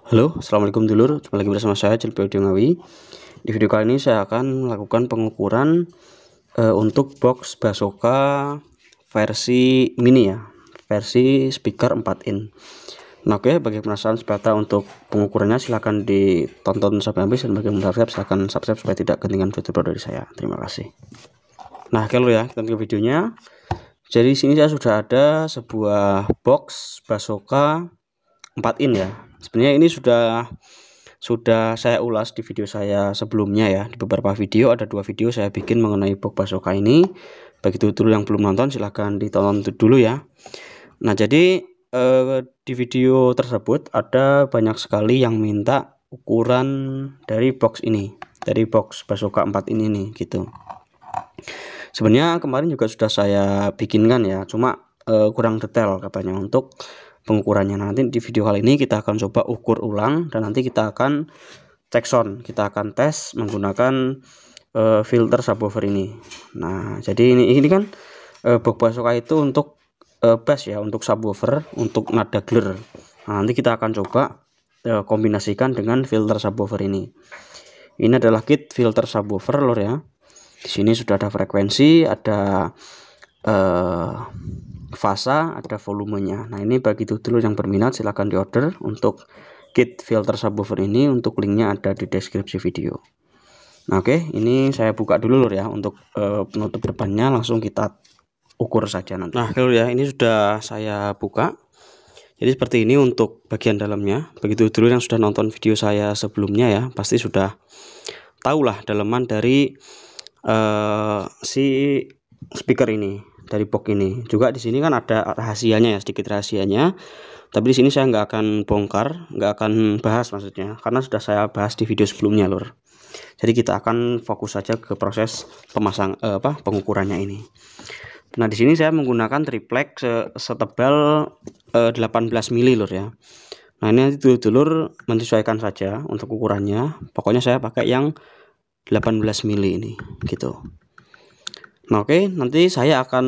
Halo, assalamualaikum dulur. Jumpa lagi bersama saya Cilpe Ngawi. Di video kali ini saya akan melakukan pengukuran untuk box Basoka versi mini ya, versi speaker 4 in. Nah, oke, bagi penasaran seperti untuk pengukurannya silahkan ditonton sampai habis, dan bagi yang belum subscribe silahkan subscribe supaya tidak ketinggalan video terbaru dari saya. Terima kasih. Nah, oke lur ya, kita ke videonya. Jadi sini saya sudah ada sebuah box Basoka 4 in ya. Sebenarnya ini sudah saya ulas di video saya sebelumnya ya. Di beberapa video, ada 2 video saya bikin mengenai box Basoka ini. Bagi dulu yang belum nonton silahkan ditonton dulu ya. Nah, jadi di video tersebut ada banyak sekali yang minta ukuran dari box ini, dari box Basoka 4 ini gitu. Sebenarnya kemarin juga sudah saya bikinkan ya, cuma kurang detail katanya untuk pengukurannya. Nanti di video kali ini kita akan coba ukur ulang, dan nanti kita akan cek sound, kita akan tes menggunakan filter subwoofer ini. Nah, jadi ini kan box Basoka itu untuk bass ya, untuk subwoofer, untuk nada gler. Nah, nanti kita akan coba kombinasikan dengan filter subwoofer ini. Ini adalah kit filter subwoofer lor ya. Di sini sudah ada frekuensi, ada fasa, ada volumenya. Nah, ini bagi dulu yang berminat silahkan diorder untuk kit filter subwoofer ini. Untuk linknya ada di deskripsi video. Nah, oke, ini saya buka dulu lur ya. Untuk penutup depannya langsung kita ukur saja nanti. Nah, lur ya, ini sudah saya buka. Jadi seperti ini untuk bagian dalamnya. Begitu dulu yang sudah nonton video saya sebelumnya ya, pasti sudah tahulah daleman dari si speaker ini, dari box ini. Juga di sini kan ada rahasianya ya, sedikit rahasianya. Tapi di sini saya nggak akan bongkar, nggak akan bahas maksudnya, karena sudah saya bahas di video sebelumnya lur. Jadi kita akan fokus saja ke proses pengukurannya ini. Nah, di sini saya menggunakan triplek setebal 18 mili lur ya. Nah, ini nanti dulur menyesuaikan saja untuk ukurannya. Pokoknya saya pakai yang 18 mili ini gitu. Nah, oke, nanti saya akan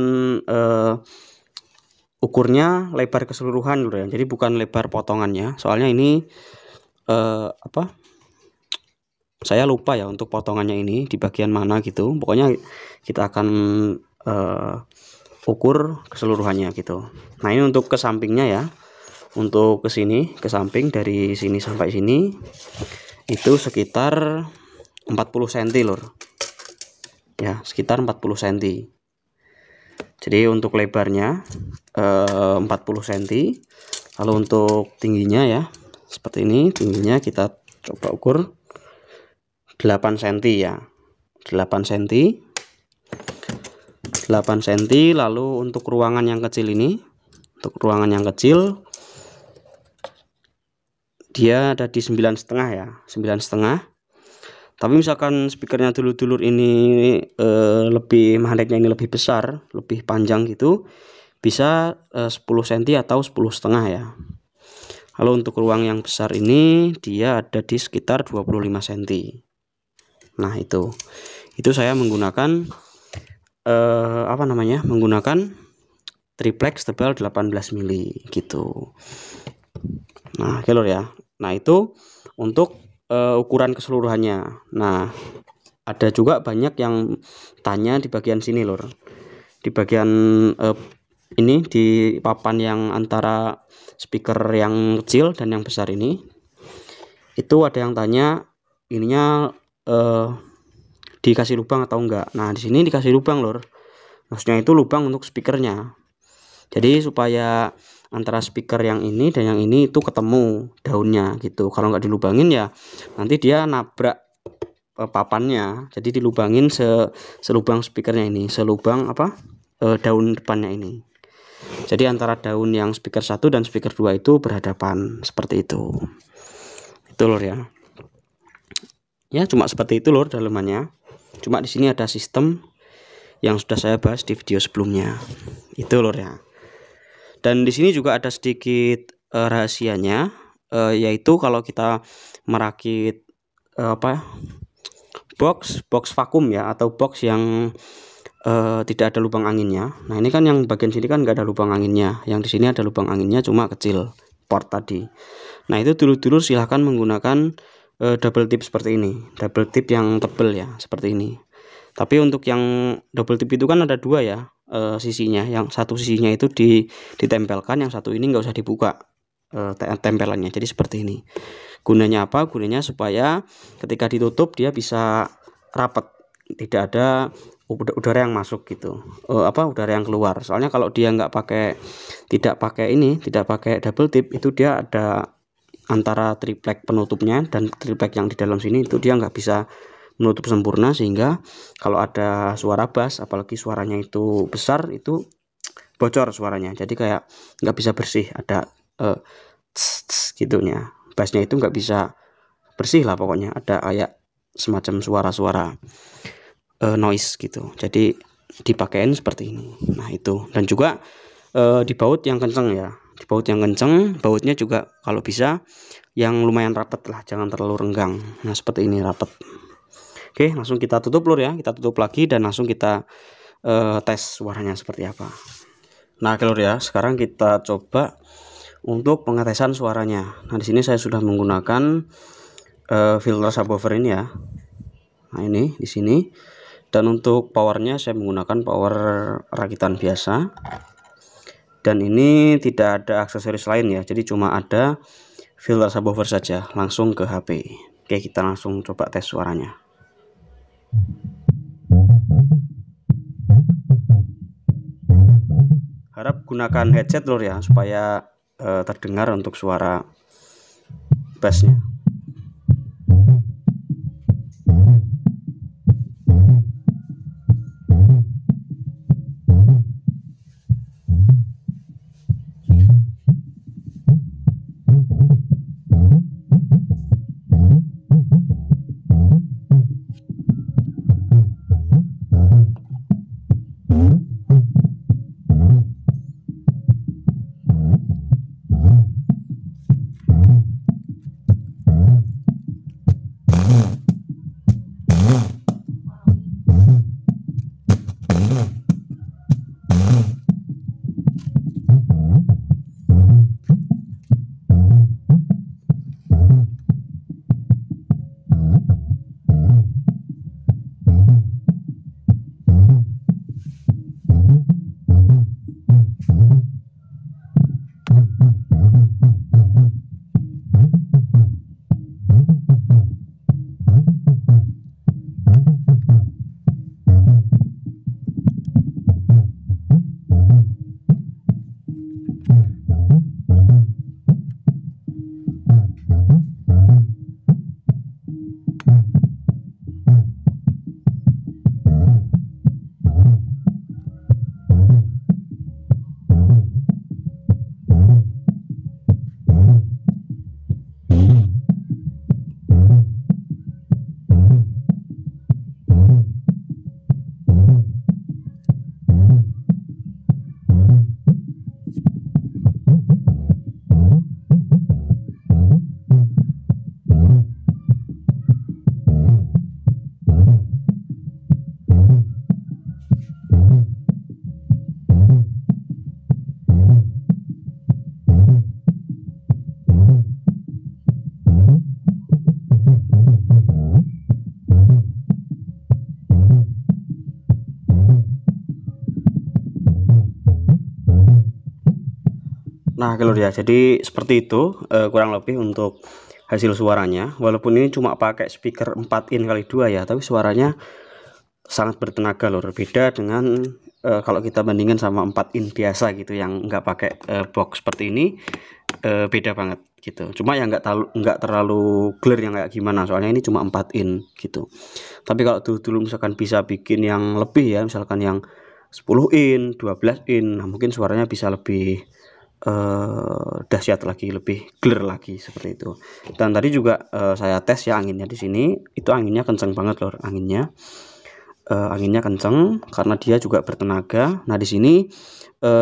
ukurnya lebar keseluruhan lur ya. Jadi bukan lebar potongannya. Soalnya ini saya lupa ya untuk potongannya ini di bagian mana gitu. Pokoknya kita akan ukur keseluruhannya gitu. Nah, ini untuk ke sampingnya ya. Untuk ke sini, ke samping dari sini sampai sini itu sekitar 40 cm lur. Ya, sekitar 40 cm. Jadi untuk lebarnya 40 cm. Lalu untuk tingginya ya, seperti ini. Tingginya kita coba ukur 8 cm ya. 8 cm. 8 cm. Lalu untuk ruangan yang kecil ini, untuk ruangan yang kecil dia ada di 9,5 ya, 9,5. Tapi misalkan speakernya dulur-dulur ini lebih magnetnya ini lebih besar, lebih panjang gitu, bisa 10 cm atau 10,5 ya. Lalu untuk ruang yang besar ini dia ada di sekitar 25 cm. Nah, itu saya menggunakan menggunakan triplex tebal 18 mili gitu. Nah, oke lur ya. Nah, itu untuk ukuran keseluruhannya. Nah, ada juga banyak yang tanya di bagian sini lur. Di bagian ini, di papan yang antara speaker yang kecil dan yang besar ini, itu ada yang tanya ininya dikasih lubang atau enggak. Nah, di sini dikasih lubang lur. Maksudnya itu lubang untuk speakernya. Jadi supaya antara speaker yang ini dan yang ini itu ketemu daunnya gitu. Kalau nggak dilubangin ya nanti dia nabrak papannya. Jadi dilubangin selubang speakernya ini, selubang daun depannya ini. Jadi antara daun yang speaker 1 dan speaker 2 itu berhadapan seperti itu. Itu lur ya. Ya, cuma seperti itu lur dalemannya. Cuma di sini ada sistem yang sudah saya bahas di video sebelumnya. Itu lur ya. Dan di sini juga ada sedikit rahasianya, yaitu kalau kita merakit box vakum ya, atau box yang tidak ada lubang anginnya. Nah, ini kan yang bagian sini kan nggak ada lubang anginnya, yang di sini ada lubang anginnya cuma kecil. port tadi. Nah itu dulur-dulur silahkan menggunakan double tip seperti ini, double tip yang tebel ya seperti ini. Tapi untuk yang double tip itu kan ada dua ya sisinya, yang satu sisinya itu ditempelkan, yang satu ini nggak usah dibuka tempelannya, jadi seperti ini. Gunanya apa? Gunanya supaya ketika ditutup dia bisa rapat, tidak ada udara yang masuk gitu, udara yang keluar. Soalnya kalau dia tidak pakai double tip, itu dia ada antara triplek penutupnya dan triplek yang di dalam sini, itu dia nggak bisa menutup sempurna, sehingga kalau ada suara bass, apalagi suaranya itu besar, itu bocor suaranya, jadi kayak nggak bisa bersih, ada gitunya, bassnya itu nggak bisa bersih lah pokoknya, ada kayak semacam suara-suara noise gitu, jadi dipakein seperti ini. Nah itu, dan juga dibaut yang kenceng ya, dibaut yang kenceng, bautnya juga kalau bisa yang lumayan rapat lah, jangan terlalu renggang. Nah seperti ini, rapat. Oke, langsung kita tutup lur ya, kita tutup lagi dan langsung kita tes suaranya seperti apa. Nah lur ya, sekarang kita coba untuk pengetesan suaranya. Nah di sini saya sudah menggunakan filter subwoofer ini ya. Nah ini di sini, dan untuk powernya saya menggunakan power rakitan biasa, dan ini tidak ada aksesoris lain ya, jadi cuma ada filter subwoofer saja, langsung ke HP. Oke, kita langsung coba tes suaranya. Harap gunakan headset lur ya, supaya terdengar untuk suara bassnya. Nah lur ya, jadi seperti itu kurang lebih untuk hasil suaranya. Walaupun ini cuma pakai speaker 4 in kali 2 ya, tapi suaranya sangat bertenaga lur. Beda dengan kalau kita bandingkan sama 4 in biasa gitu, yang nggak pakai box seperti ini, beda banget gitu. Cuma ya nggak terlalu clear yang kayak gimana, soalnya ini cuma 4 in gitu. Tapi kalau dulu misalkan bisa bikin yang lebih ya, misalkan yang 10 in, 12 in, nah mungkin suaranya bisa lebih dahsyat lagi, lebih clear lagi seperti itu. Dan tadi juga saya tes ya anginnya di sini, itu anginnya kenceng banget lor, anginnya kenceng karena dia juga bertenaga. Nah di sini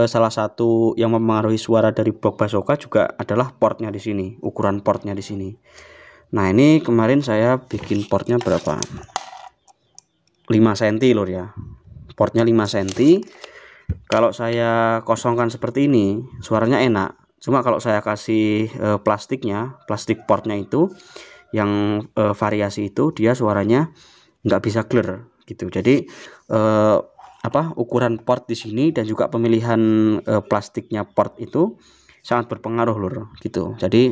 salah satu yang mempengaruhi suara dari box Basoka juga adalah portnya di sini, ukuran portnya di sini. Nah ini kemarin saya bikin portnya berapa, 5 cm lor ya, portnya 5 cm. Kalau saya kosongkan seperti ini, suaranya enak. Cuma kalau saya kasih plastik portnya itu yang variasi itu, dia suaranya nggak bisa clear gitu. Jadi ukuran port di sini dan juga pemilihan plastiknya port itu sangat berpengaruh lur gitu. Jadi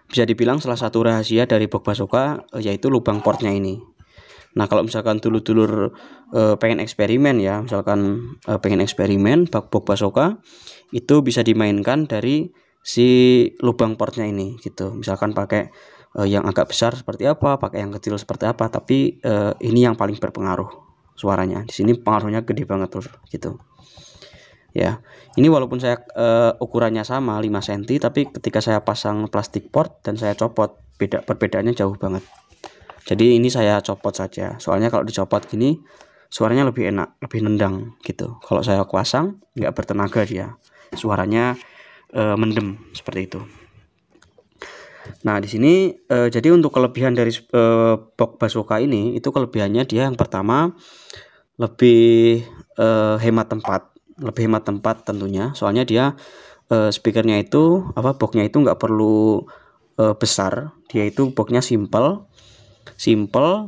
bisa dibilang salah satu rahasia dari box Basoka yaitu lubang portnya ini. Nah, kalau misalkan dulur-dulur pengen eksperimen ya, misalkan pengen eksperimen box Basoka itu bisa dimainkan dari si lubang portnya ini gitu. Misalkan pakai yang agak besar seperti apa, pakai yang kecil seperti apa, tapi ini yang paling berpengaruh suaranya. Di sini pengaruhnya gede banget lur gitu. Ya, ini walaupun saya ukurannya sama 5 cm, tapi ketika saya pasang plastik port dan saya copot, perbedaannya jauh banget. Jadi ini saya copot saja, soalnya kalau dicopot gini suaranya lebih enak, lebih nendang gitu. Kalau saya pasang nggak bertenaga, dia suaranya mendem seperti itu. Nah, di sini jadi untuk kelebihan dari box Basoka ini, itu kelebihannya dia yang pertama lebih hemat tempat. Lebih hemat tempat tentunya, soalnya dia speakernya itu boxnya itu nggak perlu besar, dia itu boxnya simple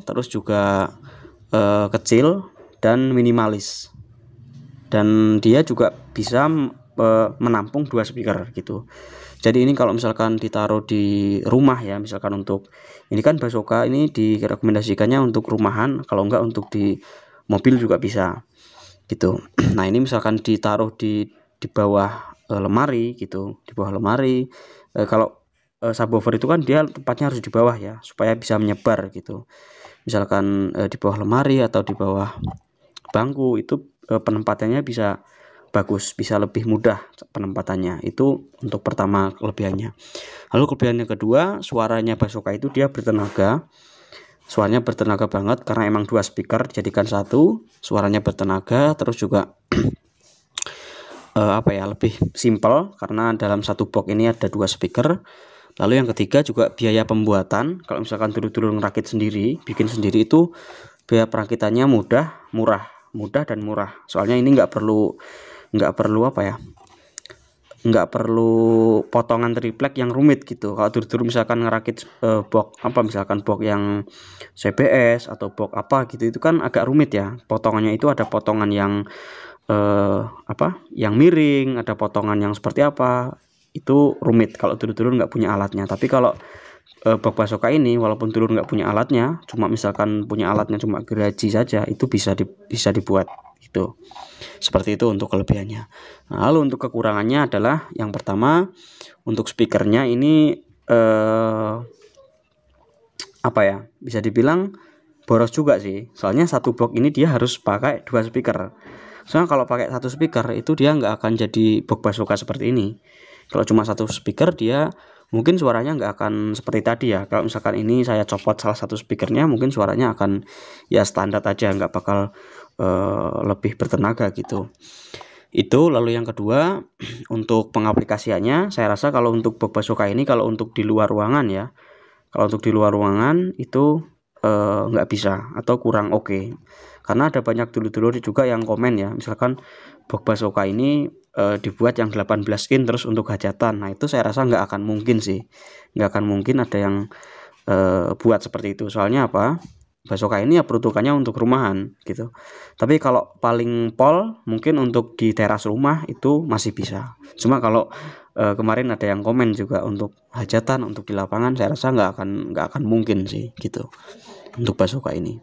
terus juga kecil dan minimalis, dan dia juga bisa menampung 2 speaker gitu. Jadi ini kalau misalkan ditaruh di rumah ya, misalkan untuk ini kan Basoka ini direkomendasikannya untuk rumahan, kalau enggak untuk di mobil juga bisa gitu. Nah, ini misalkan ditaruh di bawah lemari gitu, di bawah lemari. Kalau subwoofer itu kan dia tempatnya harus di bawah ya, supaya bisa menyebar gitu. Misalkan di bawah lemari atau di bawah bangku itu penempatannya bisa bagus, bisa lebih mudah penempatannya. Itu untuk pertama kelebihannya. Lalu kelebihan yang kedua, suaranya Basoka itu dia bertenaga. Suaranya bertenaga banget karena emang 2 speaker dijadikan satu, suaranya bertenaga, terus juga lebih simple karena dalam satu box ini ada 2 speaker. Lalu yang ketiga juga biaya pembuatan. Kalau misalkan dulu-dulu ngerakit sendiri, bikin sendiri, itu biaya perakitannya mudah dan murah. Soalnya ini nggak perlu nggak perlu potongan triplek yang rumit gitu. Kalau dulu misalkan ngerakit box misalkan box yang CBS atau box gitu, itu kan agak rumit ya. Potongannya itu ada potongan yang yang miring, ada potongan yang seperti apa, itu rumit kalau dulu nggak punya alatnya. Tapi kalau box Basoka ini walaupun dulu nggak punya alatnya, cuma misalkan punya alatnya cuma geraji saja, itu bisa dibuat gitu. Seperti itu untuk kelebihannya. Nah, lalu untuk kekurangannya adalah yang pertama, untuk speakernya ini bisa dibilang boros juga sih. Soalnya satu box ini dia harus pakai 2 speaker. Soalnya kalau pakai 1 speaker itu dia nggak akan jadi box Basoka seperti ini. Kalau cuma 1 speaker dia mungkin suaranya nggak akan seperti tadi ya. Kalau misalkan ini saya copot salah satu speakernya, mungkin suaranya akan ya standar aja, nggak bakal lebih bertenaga gitu. Itu. Lalu yang kedua, untuk pengaplikasiannya, saya rasa kalau untuk box Basoka ini, kalau untuk di luar ruangan ya, kalau untuk di luar ruangan itu nggak bisa atau kurang oke. Karena ada banyak dulur-dulur juga yang komen ya, misalkan box Basoka ini dibuat yang 18 in terus untuk hajatan. Nah, itu saya rasa nggak akan mungkin sih, nggak akan mungkin ada yang buat seperti itu. Soalnya Basoka ini ya peruntukannya untuk rumahan gitu. Tapi kalau paling pol mungkin untuk di teras rumah itu masih bisa. Cuma kalau kemarin ada yang komen juga untuk hajatan, untuk di lapangan, saya rasa nggak akan mungkin sih gitu untuk Basoka ini.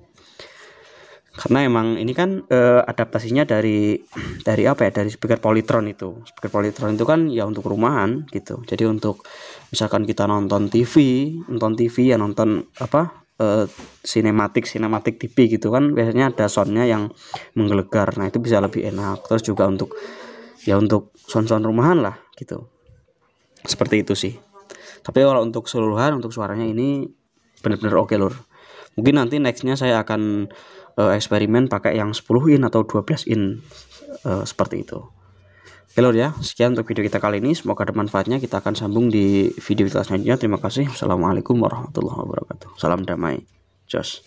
Karena emang ini kan adaptasinya dari speaker Polytron itu. Speaker Polytron itu kan ya untuk rumahan gitu. Jadi untuk misalkan kita nonton TV ya, nonton sinematik TV gitu kan, biasanya ada soundnya yang menggelegar. Nah, itu bisa lebih enak. Terus juga untuk sound rumahan lah gitu. Seperti itu sih. Tapi kalau untuk keseluruhan, untuk suaranya ini benar-benar oke lur. Mungkin nanti nextnya saya akan eksperimen pakai yang 10 in atau 12 in seperti itu. Oke lur ya, sekian untuk video kita kali ini. Semoga ada manfaatnya. Kita akan sambung di video kita selanjutnya. Terima kasih. Wassalamualaikum warahmatullahi wabarakatuh. Salam damai. Jos.